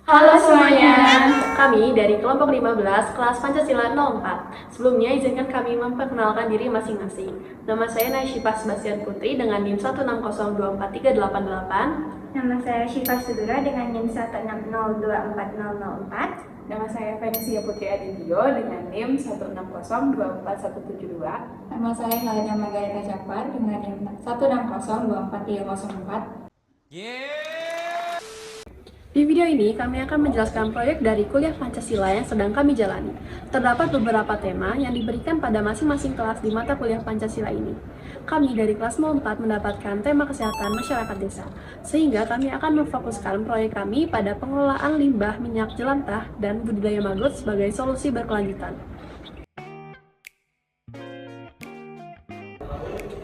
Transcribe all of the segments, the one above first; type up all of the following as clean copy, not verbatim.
Halo semuanya, kami dari kelompok 15 kelas Pancasila 04. Sebelumnya izinkan kami memperkenalkan diri masing-masing. Nama saya Naisyifa Sebastian Putri dengan NIM 160243888. Nama saya Syifa Sudura dengan NIM 1602404. Nama saya Venesia Putri Adityo dengan NIM 160247172. Nama saya Helena Margareta Jafar dengan NIM 160243004. Di video ini kami akan menjelaskan proyek dari kuliah Pancasila yang sedang kami jalani. Terdapat beberapa tema yang diberikan pada masing-masing kelas di mata kuliah Pancasila ini. Kami dari kelas 04 mendapatkan tema kesehatan masyarakat desa, sehingga kami akan memfokuskan proyek kami pada pengelolaan limbah minyak jelantah dan budidaya maggot sebagai solusi berkelanjutan.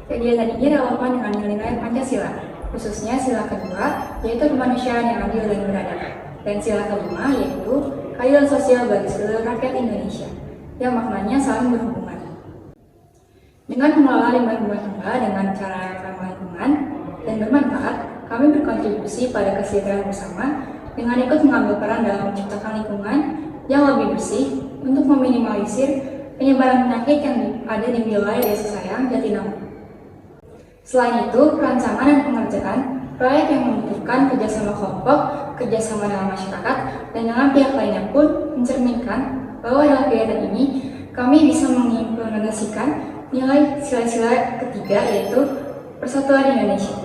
Kegiatan ini relevan dengan nilai-nilai Pancasila, khususnya sila kedua, yaitu kemanusiaan yang adil dan beradab, dan sila kelima, yaitu keadilan sosial bagi seluruh rakyat Indonesia, yang maknanya saling berhubungan. Dengan mengelola limbah-limbah tunggal dengan cara yang ramah lingkungan dan bermanfaat, kami berkontribusi pada kesejahteraan bersama dengan ikut mengambil peran dalam menciptakan lingkungan yang lebih bersih untuk meminimalisir penyebaran penyakit yang ada di wilayah Desa Sayang, Jatinangor. Selain itu, perancangan dan pengerjaan proyek yang membutuhkan kerjasama kelompok, kerjasama dengan masyarakat, dan dengan pihak lainnya pun mencerminkan bahwa dalam kegiatan ini kami bisa mengimplementasikan nilai sila-sila ketiga, yaitu persatuan Indonesia.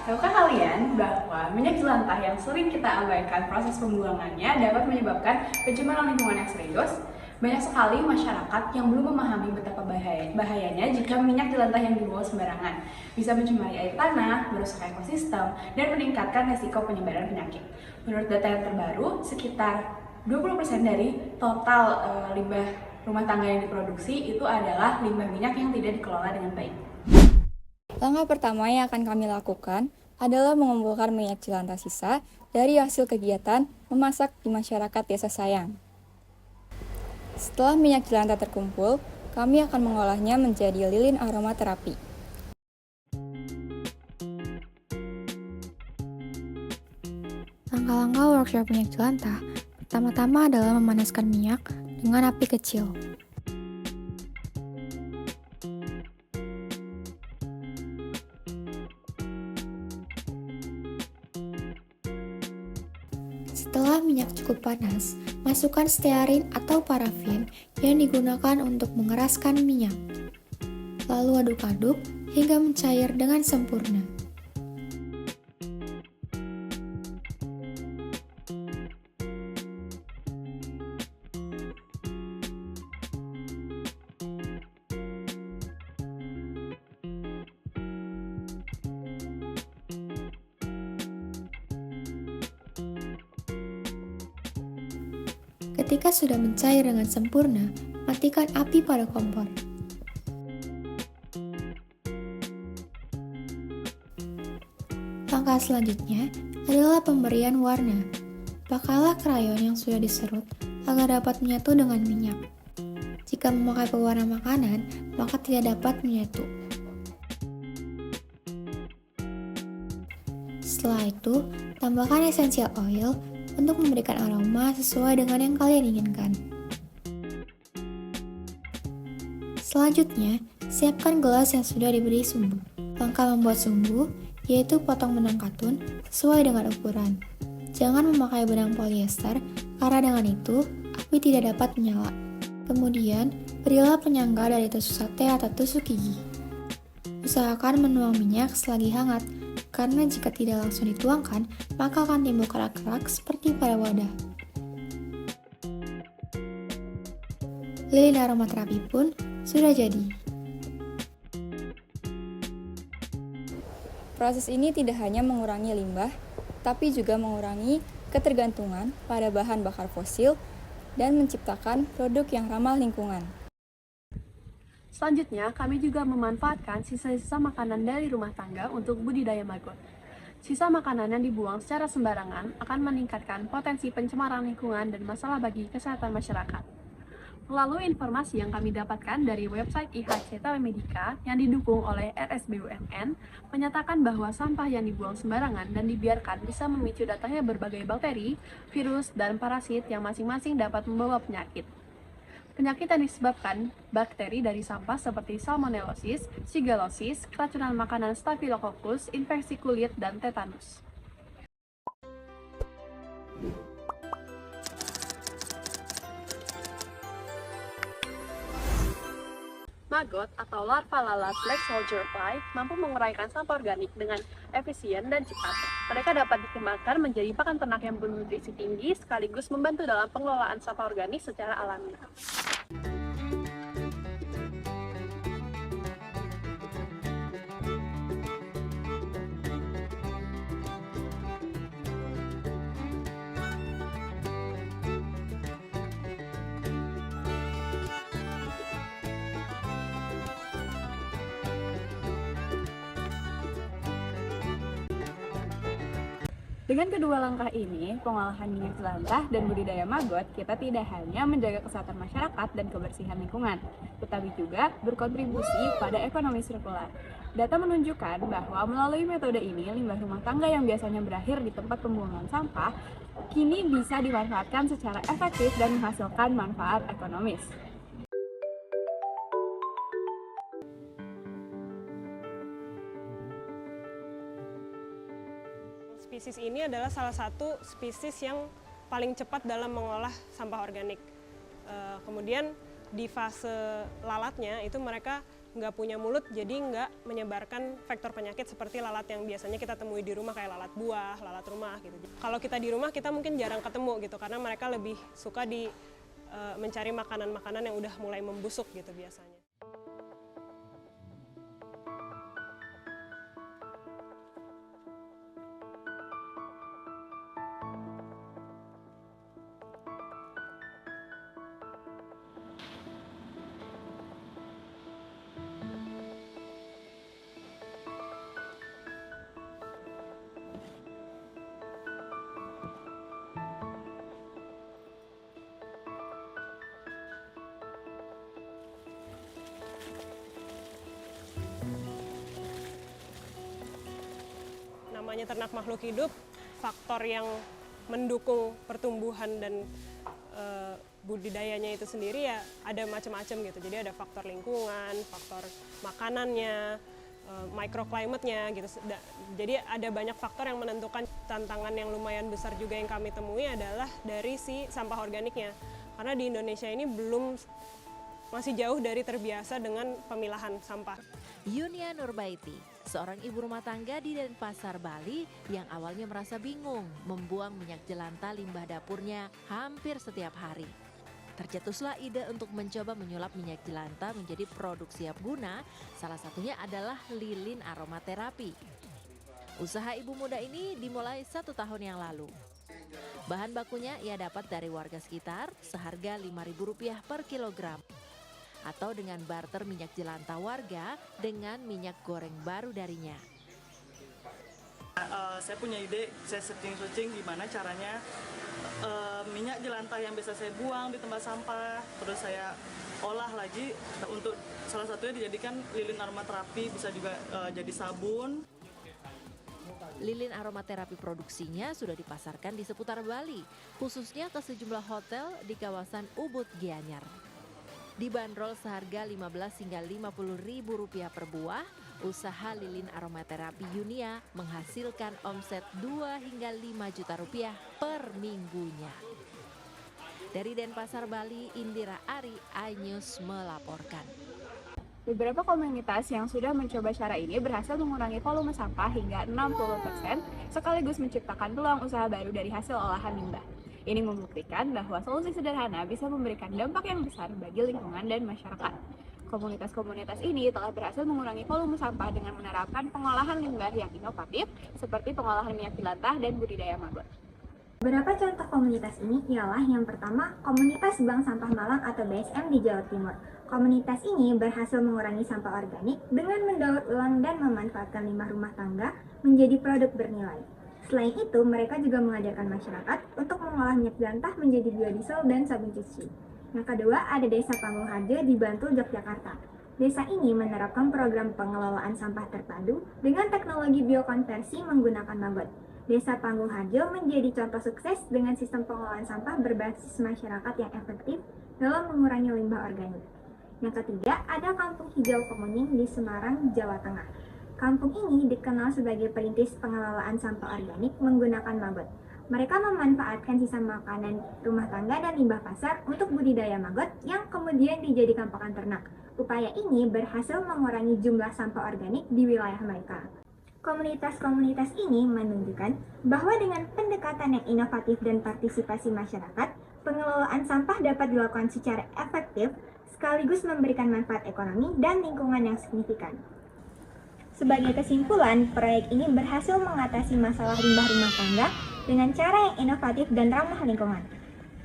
Tahukah kalian bahwa minyak jelantah yang sering kita abaikan proses pembuangannya dapat menyebabkan pencemaran lingkungan yang serius? Banyak sekali masyarakat yang belum memahami betapa bahayanya jika minyak jelantah yang dibuang sembarangan bisa mencemari air tanah, merusak ekosistem, dan meningkatkan resiko penyebaran penyakit. Menurut data yang terbaru, sekitar 20% dari total limbah rumah tangga yang diproduksi itu adalah limbah minyak yang tidak dikelola dengan baik. Langkah pertama yang akan kami lakukan adalah mengumpulkan minyak jelantah sisa dari hasil kegiatan memasak di masyarakat Desa Sayang. Setelah minyak jelantah terkumpul, kami akan mengolahnya menjadi lilin aromaterapi. Langkah-langkah workshop minyak jelantah pertama-tama adalah memanaskan minyak dengan api kecil. Setelah minyak cukup panas, masukkan stearin atau parafin yang digunakan untuk mengeraskan minyak. Lalu aduk-aduk hingga mencair dengan sempurna. Ketika sudah mencair dengan sempurna, matikan api pada kompor. Langkah selanjutnya adalah pemberian warna. Pakailah krayon yang sudah diserut agar dapat menyatu dengan minyak. Jika memakai pewarna makanan, maka tidak dapat menyatu. Setelah itu, tambahkan essential oil untuk memberikan aroma sesuai dengan yang kalian inginkan. Selanjutnya, siapkan gelas yang sudah diberi sumbu. Langkah membuat sumbu, yaitu potong benang katun sesuai dengan ukuran. Jangan memakai benang polyester, karena dengan itu, api tidak dapat menyala. Kemudian, berilah penyangga dari tusuk sate atau tusuk gigi. Usahakan menuang minyak selagi hangat, karena jika tidak langsung dituangkan, maka akan timbul kerak-kerak seperti pada wadah. Lilin aromaterapi pun sudah jadi. Proses ini tidak hanya mengurangi limbah, tapi juga mengurangi ketergantungan pada bahan bakar fosil dan menciptakan produk yang ramah lingkungan. Selanjutnya, kami juga memanfaatkan sisa-sisa makanan dari rumah tangga untuk budidaya maggot. Sisa makanan yang dibuang secara sembarangan akan meningkatkan potensi pencemaran lingkungan dan masalah bagi kesehatan masyarakat. Melalui informasi yang kami dapatkan dari website IHCTW Medica yang didukung oleh RSBUMN, menyatakan bahwa sampah yang dibuang sembarangan dan dibiarkan bisa memicu datangnya berbagai bakteri, virus, dan parasit yang masing-masing dapat membawa penyakit. Penyakit yang disebabkan bakteri dari sampah seperti salmonellosis, shigellosis, keracunan makanan staphylococcus, infeksi kulit, dan tetanus. Maggot atau larva lalat black soldier fly mampu menguraikan sampah organik dengan efisien dan cepat. Mereka dapat dikembangkan menjadi pakan ternak yang bernutrisi tinggi sekaligus membantu dalam pengelolaan sampah organik secara alami. Dengan kedua langkah ini, pengolahan minyak jelantah dan budidaya maggot, kita tidak hanya menjaga kesehatan masyarakat dan kebersihan lingkungan, tetapi juga berkontribusi pada ekonomi sirkular. Data menunjukkan bahwa melalui metode ini, limbah rumah tangga yang biasanya berakhir di tempat pembuangan sampah, kini bisa dimanfaatkan secara efektif dan menghasilkan manfaat ekonomis. Spesies ini adalah salah satu spesies yang paling cepat dalam mengolah sampah organik. Kemudian di fase lalatnya itu mereka nggak punya mulut, jadi nggak menyebarkan vektor penyakit seperti lalat yang biasanya kita temui di rumah kayak lalat buah, lalat rumah gitu. Kalau kita di rumah kita mungkin jarang ketemu gitu karena mereka lebih suka mencari makanan-makanan yang udah mulai membusuk gitu biasanya. Namanya ternak makhluk hidup, faktor yang mendukung pertumbuhan dan budidayanya itu sendiri ya ada macam-macam gitu. Jadi ada faktor lingkungan, faktor makanannya, microclimate-nya gitu. Jadi ada banyak faktor yang menentukan. Tantangan yang lumayan besar juga yang kami temui adalah dari si sampah organiknya. Karena di Indonesia ini masih jauh dari terbiasa dengan pemilahan sampah. Yunia Nurbaiti, seorang ibu rumah tangga di Denpasar, Bali yang awalnya merasa bingung membuang minyak jelantah limbah dapurnya hampir setiap hari. Tercetuslah ide untuk mencoba menyulap minyak jelantah menjadi produk siap guna, salah satunya adalah lilin aromaterapi. Usaha ibu muda ini dimulai 1 tahun yang lalu. Bahan bakunya ia dapat dari warga sekitar seharga Rp5.000 per kilogram. Atau dengan barter minyak jelantah warga dengan minyak goreng baru darinya. Saya punya ide, saya searching gimana caranya minyak jelantah yang biasa saya buang di tempat sampah, terus saya olah lagi untuk salah satunya dijadikan lilin aromaterapi, bisa juga jadi sabun. Lilin aromaterapi produksinya sudah dipasarkan di seputar Bali, khususnya ke sejumlah hotel di kawasan Ubud Gianyar. Dibanderol seharga Rp15 hingga Rp50.000 per buah, usaha lilin aromaterapi Yunia menghasilkan omset 2 hingga 5 juta rupiah per minggunya. Dari Denpasar, Bali, Indira Ari, iNews melaporkan. Beberapa komunitas yang sudah mencoba cara ini berhasil mengurangi volume sampah hingga 60%, sekaligus menciptakan peluang usaha baru dari hasil olahan limbah. Ini membuktikan bahwa solusi sederhana bisa memberikan dampak yang besar bagi lingkungan dan masyarakat. Komunitas-komunitas ini telah berhasil mengurangi volume sampah dengan menerapkan pengolahan limbah yang inovatif seperti pengolahan minyak jelantah dan budidaya maggot. Beberapa contoh komunitas ini ialah yang pertama, Komunitas Bank Sampah Malang atau BSM di Jawa Timur. Komunitas ini berhasil mengurangi sampah organik dengan mendaur ulang dan memanfaatkan limbah rumah tangga menjadi produk bernilai. Selain itu, mereka juga mengajarkan masyarakat untuk mengolah minyak jelantah menjadi biodiesel dan sabun cuci. Yang kedua, ada Desa Panggung-Harjo di Bantul, Yogyakarta. Desa ini menerapkan program pengelolaan sampah terpadu dengan teknologi biokonversi menggunakan maggot. Desa Panggung-Harjo menjadi contoh sukses dengan sistem pengelolaan sampah berbasis masyarakat yang efektif dalam mengurangi limbah organik. Yang ketiga, ada Kampung Hijau Kemuning di Semarang, Jawa Tengah. Kampung ini dikenal sebagai perintis pengelolaan sampah organik menggunakan maggot. Mereka memanfaatkan sisa makanan rumah tangga dan limbah pasar untuk budidaya maggot yang kemudian dijadikan pakan ternak. Upaya ini berhasil mengurangi jumlah sampah organik di wilayah mereka. Komunitas-komunitas ini menunjukkan bahwa dengan pendekatan yang inovatif dan partisipasi masyarakat, pengelolaan sampah dapat dilakukan secara efektif sekaligus memberikan manfaat ekonomi dan lingkungan yang signifikan. Sebagai kesimpulan, proyek ini berhasil mengatasi masalah limbah rumah tangga dengan cara yang inovatif dan ramah lingkungan.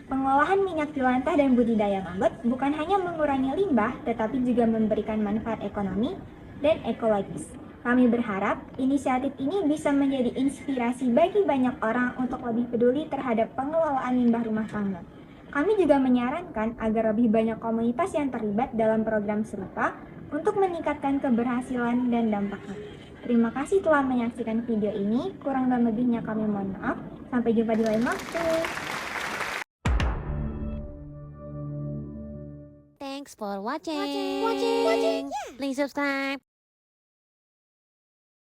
Pengolahan minyak jelantah dan budidaya maggot bukan hanya mengurangi limbah, tetapi juga memberikan manfaat ekonomi dan ekologis. Kami berharap inisiatif ini bisa menjadi inspirasi bagi banyak orang untuk lebih peduli terhadap pengelolaan limbah rumah tangga. Kami juga menyarankan agar lebih banyak komunitas yang terlibat dalam program serupa untuk meningkatkan keberhasilan dan dampaknya. Terima kasih telah menyaksikan video ini. Kurang dan lebihnya kami mohon maaf. Sampai jumpa di lain waktu. Thanks for watching. Please subscribe.